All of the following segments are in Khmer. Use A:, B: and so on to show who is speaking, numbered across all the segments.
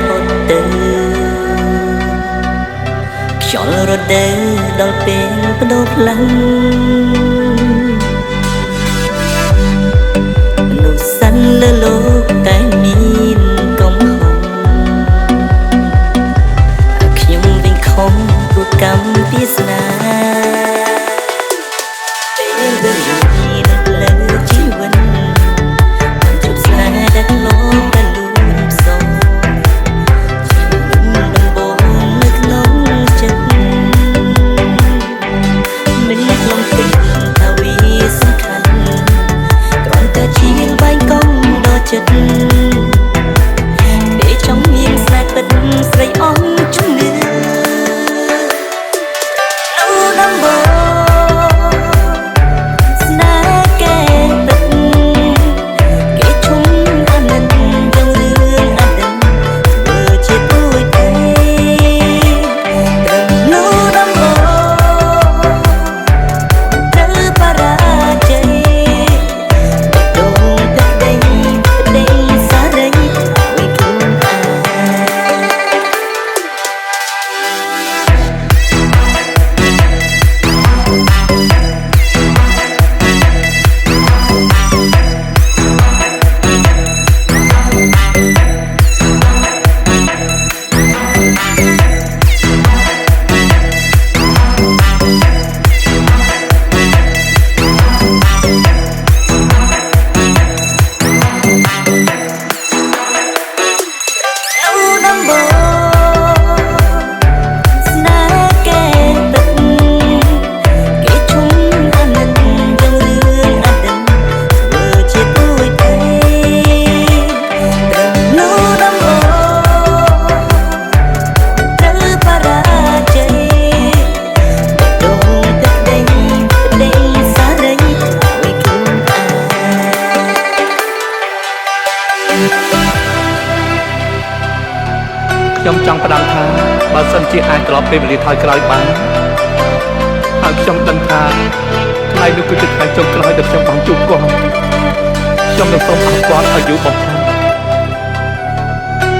A: ផុតទៅខ្យល់រដូវដល់ពេលបដូរផ្លូវមនុស្សសិនលើលោកតែមានកំហុសខ្ញុំវិញខំគូកម្មពីស្នាពេលវេលានៅលើជីវិតមិនជប់ស្នេហ៍ដែលលោកតែលួងផ្សងដំបូងនៅក្នុងចិត្តមិនខ្លងពេកថាវាសំខាន់គ្រាន់តែជាបែកកង់ដល់ចិត្តពេលចង់មានស្នេហ៍ពិតស្រីអស់ជំនឿដំបូង
B: ខ្ញុំចង់ផ្ដាំថាបើសិនជាអាចត្រឡប់ពេលវេលាថយក្រោយបានហើយខ្ញុំដឹងថាថ្ងៃនោះគឺជាថ្ងៃចុងក្រោយដែលខ្ញុំបានជួបគាត់ខ្ញុំនឹងសូមអរគុណឲ្យយូរបំផុត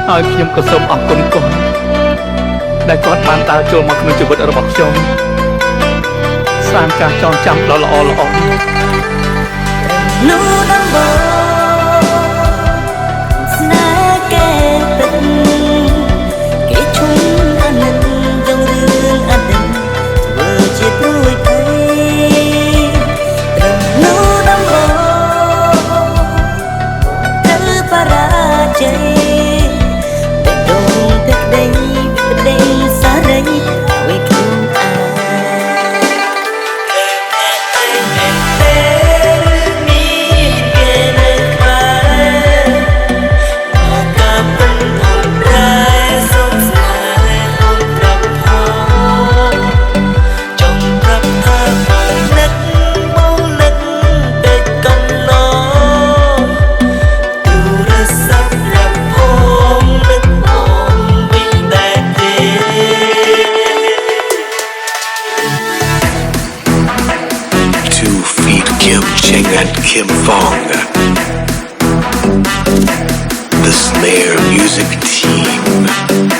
B: ហើយខ្ញុំក៏សូមអរគុណគាត់ដែលគាត់បានដើរចូលមកក្នុងជីវិតរបស់ខ្ញុំសាងការចងចាំដ៏ល្អល្អ
A: នោះដំបូងស្នេហ៍គេពិតគេឈុំអាណិតយ៉ាងរឿងអតីតធ្វើជាព្រួយភ័យត្រឹមនោះដំបូងត្រូវបរាជ័យបេះដូងទឹកដីប្តីសារីឲ្យខ្លួន
C: And Kim Fong, the Slayer music team.